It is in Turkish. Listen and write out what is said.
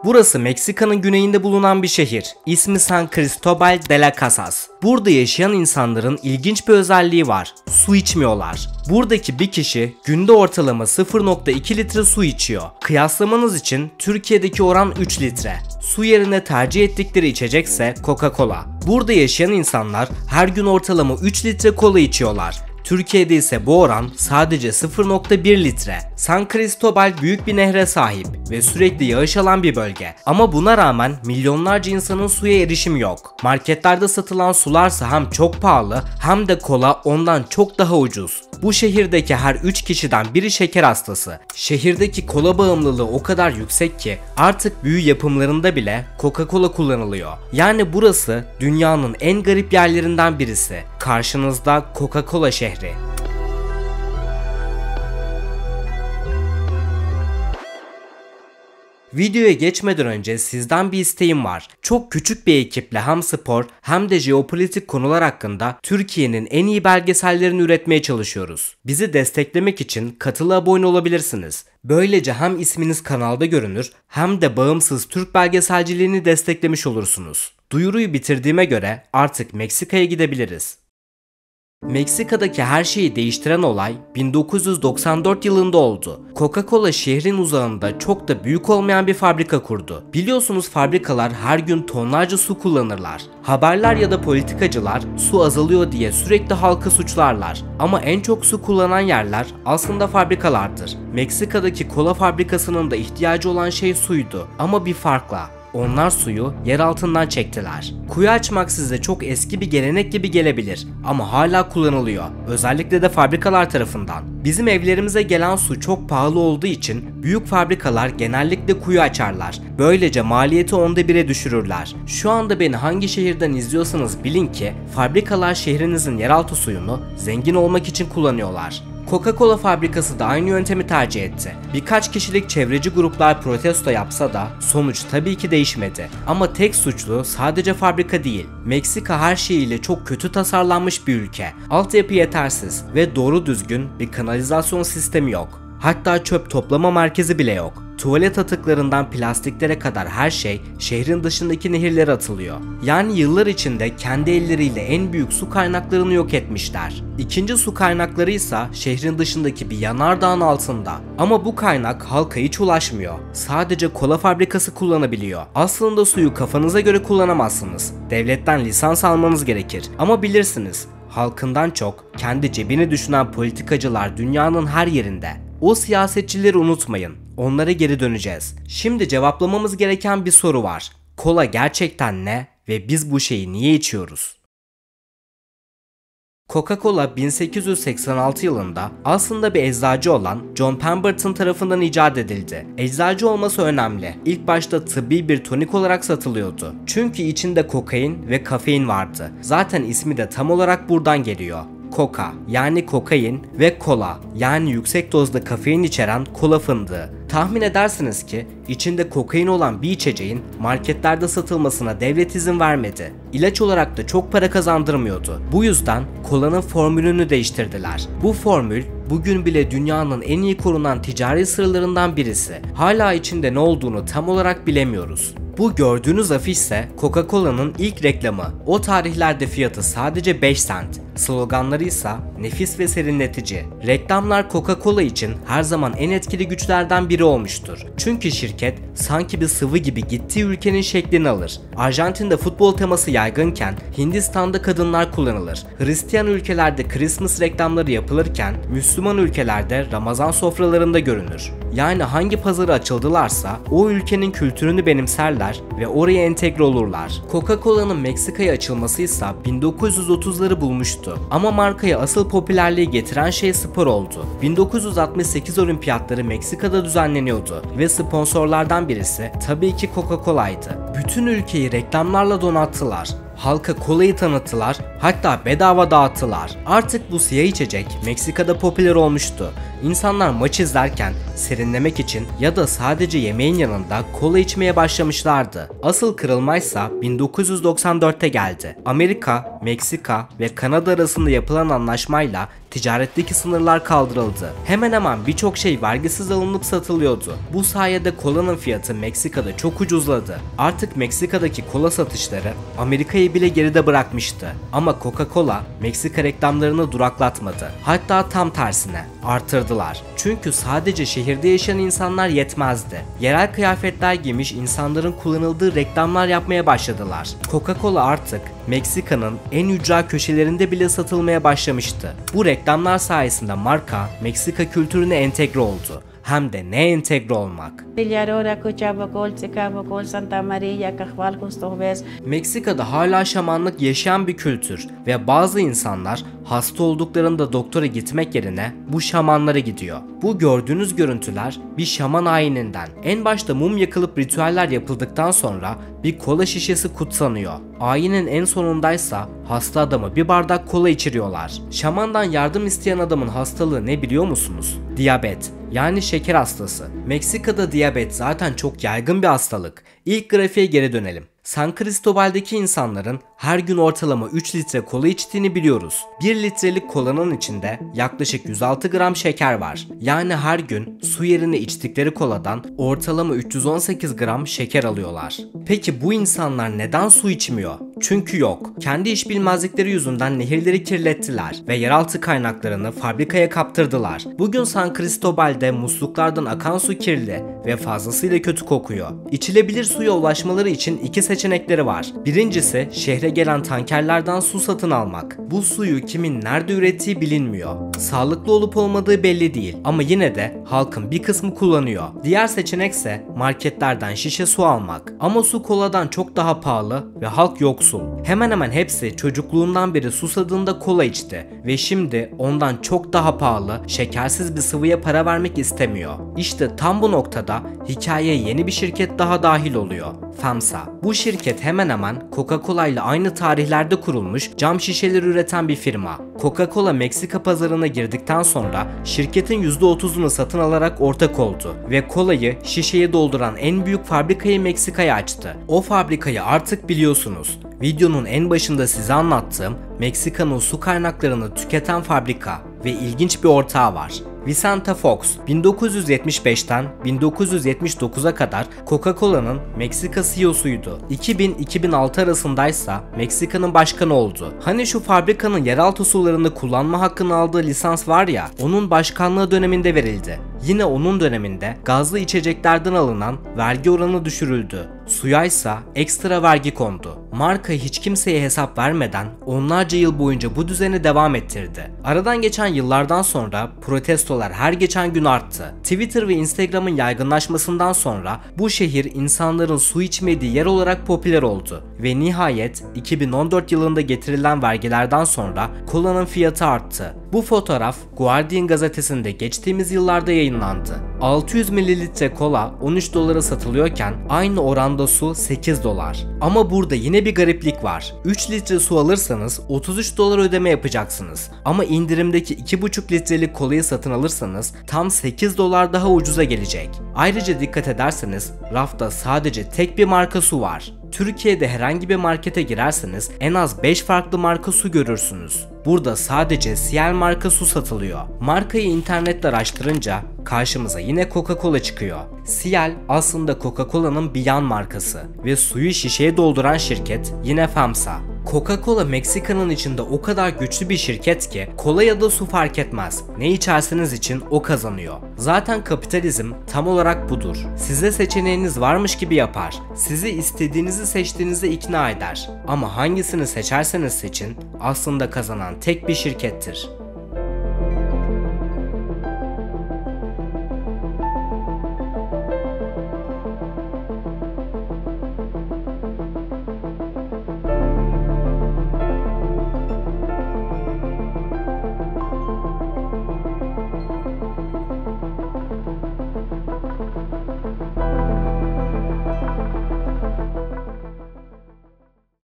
Burası Meksika'nın güneyinde bulunan bir şehir. İsmi San Cristóbal de las Casas. Burada yaşayan insanların ilginç bir özelliği var. Su içmiyorlar. Buradaki bir kişi günde ortalama 0,2 litre su içiyor. Kıyaslamanız için Türkiye'deki oran 3 litre. Su yerine tercih ettikleri içecekse Coca-Cola. Burada yaşayan insanlar her gün ortalama 3 litre kola içiyorlar. Türkiye'de ise bu oran sadece 0,1 litre. San Cristóbal büyük bir nehre sahip ve sürekli yağış alan bir bölge. Ama buna rağmen milyonlarca insanın suya erişimi yok. Marketlerde satılan sularsa hem çok pahalı hem de kola ondan çok daha ucuz. Bu şehirdeki her 3 kişiden biri şeker hastası. Şehirdeki kola bağımlılığı o kadar yüksek ki artık büyü yapımlarında bile Coca-Cola kullanılıyor. Yani burası dünyanın en garip yerlerinden birisi. Karşınızda Coca-Cola şehri. Videoya geçmeden önce sizden bir isteğim var. Çok küçük bir ekiple hem spor hem de jeopolitik konular hakkında Türkiye'nin en iyi belgesellerini üretmeye çalışıyoruz. Bizi desteklemek için katıla abone olabilirsiniz. Böylece hem isminiz kanalda görünür hem de bağımsız Türk belgeselciliğini desteklemiş olursunuz. Duyuruyu bitirdiğime göre artık Meksika'ya gidebiliriz. Meksika'daki her şeyi değiştiren olay 1994 yılında oldu. Coca-Cola şehrin uzağında çok da büyük olmayan bir fabrika kurdu. Biliyorsunuz fabrikalar her gün tonlarca su kullanırlar. Haberler ya da politikacılar su azalıyor diye sürekli halkı suçlarlar. Ama en çok su kullanan yerler aslında fabrikalardır. Meksika'daki kola fabrikasının da ihtiyacı olan şey suydu ama bir farkla. Onlar suyu yer altından çektiler. Kuyu açmak size çok eski bir gelenek gibi gelebilir ama hala kullanılıyor. Özellikle de fabrikalar tarafından. Bizim evlerimize gelen su çok pahalı olduğu için büyük fabrikalar genellikle kuyu açarlar. Böylece maliyeti 1/10'a düşürürler. Şu anda beni hangi şehirden izliyorsanız bilin ki fabrikalar şehrinizin yeraltı suyunu zengin olmak için kullanıyorlar. Coca-Cola fabrikası da aynı yöntemi tercih etti. Birkaç kişilik çevreci gruplar protesto yapsa da sonuç tabii ki değişmedi. Ama tek suçlu sadece fabrika değil. Meksika her şeyiyle çok kötü tasarlanmış bir ülke. Altyapı yetersiz ve doğru düzgün bir kanalizasyon sistemi yok. Hatta çöp toplama merkezi bile yok. Tuvalet atıklarından plastiklere kadar her şey şehrin dışındaki nehirlere atılıyor. Yani yıllar içinde kendi elleriyle en büyük su kaynaklarını yok etmişler. İkinci su kaynakları ise şehrin dışındaki bir yanardağın altında. Ama bu kaynak halka hiç ulaşmıyor. Sadece kola fabrikası kullanabiliyor. Aslında suyu kafanıza göre kullanamazsınız. Devletten lisans almanız gerekir. Ama bilirsiniz, halkından çok kendi cebini düşünen politikacılar dünyanın her yerinde. O siyasetçileri unutmayın. Onlara geri döneceğiz. Şimdi cevaplamamız gereken bir soru var. Kola gerçekten ne ve biz bu şeyi niye içiyoruz? Coca-Cola 1886 yılında aslında bir eczacı olan John Pemberton tarafından icat edildi. Eczacı olması önemli. İlk başta tıbbi bir tonik olarak satılıyordu. Çünkü içinde kokain ve kafein vardı. Zaten ismi de tam olarak buradan geliyor. Coca yani kokain ve kola yani yüksek dozda kafein içeren kola fındığı. Tahmin edersiniz ki içinde kokain olan bir içeceğin marketlerde satılmasına devlet izin vermedi. İlaç olarak da çok para kazandırmıyordu. Bu yüzden kolanın formülünü değiştirdiler. Bu formül bugün bile dünyanın en iyi korunan ticari sırlarından birisi. Hala içinde ne olduğunu tam olarak bilemiyoruz. Bu gördüğünüz afiş ise Coca-Cola'nın ilk reklamı. O tarihlerde fiyatı sadece 5 cent. Sloganları ise nefis ve serinletici. Reklamlar Coca-Cola için her zaman en etkili güçlerden biri olmuştur. Çünkü şirket sanki bir sıvı gibi gittiği ülkenin şeklini alır. Arjantin'de futbol teması yaygınken Hindistan'da kadınlar kullanılır. Hristiyan ülkelerde Christmas reklamları yapılırken Müslüman ülkelerde Ramazan sofralarında görünür. Yani hangi pazarı açıldılarsa o ülkenin kültürünü benimserler ve oraya entegre olurlar. Coca-Cola'nın Meksika'ya açılması ise 1930'ları bulmuştu. Ama markaya asıl popülerliği getiren şey spor oldu. 1968 olimpiyatları Meksika'da düzenleniyordu ve sponsorlardan birisi tabii ki Coca-Cola'ydı. Bütün ülkeyi reklamlarla donattılar. Halka kolayı tanıttılar, hatta bedava dağıttılar. Artık bu siyah içecek Meksika'da popüler olmuştu İnsanlar maç izlerken serinlemek için ya da sadece yemeğin yanında kola içmeye başlamışlardı. Asıl kırılmaysa 1994'te geldi. Amerika, Meksika ve Kanada arasında yapılan anlaşmayla ticaretteki sınırlar kaldırıldı. Hemen hemen birçok şey vergisiz alınıp satılıyordu. Bu sayede kolanın fiyatı Meksika'da çok ucuzladı. Artık Meksika'daki kola satışları Amerika'yı bile geride bırakmıştı. Ama Coca-Cola Meksika reklamlarını duraklatmadı. Hatta tam tersine artırdılar. Çünkü sadece şehirde yaşayan insanlar yetmezdi. Yerel kıyafetler giymiş insanların kullanıldığı reklamlar yapmaya başladılar. Coca-Cola artık Meksika'nın en ücra köşelerinde bile satılmaya başlamıştı. Bu reklamlar sayesinde marka Meksika kültürüne entegre oldu. Hem de ne entegre olmak. Meksika'da hala şamanlık yaşayan bir kültür ve bazı insanlar hasta olduklarında doktora gitmek yerine bu şamanlara gidiyor. Bu gördüğünüz görüntüler bir şaman ayininden. En başta mum yakılıp ritüeller yapıldıktan sonra bir kola şişesi kutsanıyor. Ayinin en sonundaysa hasta adamı bir bardak kola içiriyorlar. Şamandan yardım isteyen adamın hastalığı ne biliyor musunuz? Diyabet. Yani şeker hastası. Meksika'da diyabet zaten çok yaygın bir hastalık. İlk grafiğe geri dönelim. San Cristobal'deki insanların her gün ortalama 3 litre kola içtiğini biliyoruz. 1 litrelik kolanın içinde yaklaşık 106 gram şeker var. Yani her gün su yerine içtikleri koladan ortalama 318 gram şeker alıyorlar. Peki bu insanlar neden su içmiyor? Çünkü yok. Kendi iş bilmezlikleri yüzünden nehirleri kirlettiler ve yeraltı kaynaklarını fabrikaya kaptırdılar. Bugün San Cristobal'de musluklardan akan su kirli ve fazlasıyla kötü kokuyor. İçilebilir suya ulaşmaları için iki seçenekleri var. Birincisi şehre gelen tankerlerden su satın almak. Bu suyu kimin nerede ürettiği bilinmiyor. Sağlıklı olup olmadığı belli değil ama yine de halkın bir kısmı kullanıyor. Diğer seçenekse marketlerden şişe su almak. Ama su koladan çok daha pahalı ve halk yoksul. Hemen hemen hepsi çocukluğundan beri susadığında kola içti ve şimdi ondan çok daha pahalı, şekersiz bir sıvıya para vermek istemiyor. İşte tam bu noktada hikayeye yeni bir şirket daha dahil oluyor. FEMSA. Bu şirket hemen hemen Coca-Cola ile aynı tarihlerde kurulmuş cam şişeleri üreten bir firma. Coca-Cola Meksika pazarına girdikten sonra şirketin %30'unu satın alarak ortak oldu ve kolayı şişeye dolduran en büyük fabrikayı Meksika'ya açtı. O fabrikayı artık biliyorsunuz. Videonun en başında size anlattığım Meksika'nın su kaynaklarını tüketen fabrika ve ilginç bir ortağı var. Vicente Fox 1975'ten 1979'a kadar Coca-Cola'nın Meksika CEO'suydu. 2000-2006 arasındaysa Meksika'nın başkanı oldu. Hani şu fabrikanın yeraltı sularını kullanma hakkını aldığı lisans var ya, onun başkanlığı döneminde verildi. Yine onun döneminde gazlı içeceklerden alınan vergi oranı düşürüldü. Suya ise ekstra vergi kondu. Marka hiç kimseye hesap vermeden onlarca yıl boyunca bu düzeni devam ettirdi. Aradan geçen yıllardan sonra protestolar her geçen gün arttı. Twitter ve Instagram'ın yaygınlaşmasından sonra bu şehir insanların su içmediği yer olarak popüler oldu. Ve nihayet 2014 yılında getirilen vergilerden sonra kolanın fiyatı arttı. Bu fotoğraf Guardian gazetesinde geçtiğimiz yıllarda yayınlandı. 600 mililitre kola 13 dolara satılıyorken aynı oranda su 8 dolar. Ama burada yine bir gariplik var. 3 litre su alırsanız 33 dolar ödeme yapacaksınız. Ama indirimdeki 2,5 litrelik kolayı satın alırsanız tam 8 dolar daha ucuza gelecek. Ayrıca dikkat ederseniz rafta sadece tek bir marka su var. Türkiye'de herhangi bir markete girerseniz en az 5 farklı marka su görürsünüz. Burada sadece Ciel marka su satılıyor. Markayı internette araştırınca karşımıza yine Coca-Cola çıkıyor. Ciel aslında Coca-Cola'nın bir yan markası ve suyu şişeye dolduran şirket yine FEMSA. Coca-Cola Meksika'nın içinde o kadar güçlü bir şirket ki kola ya da su fark etmez. Ne içerseniz için o kazanıyor. Zaten kapitalizm tam olarak budur. Size seçeneğiniz varmış gibi yapar. Sizi istediğinizi seçtiğinizde ikna eder. Ama hangisini seçerseniz seçin aslında kazanan tek bir şirkettir.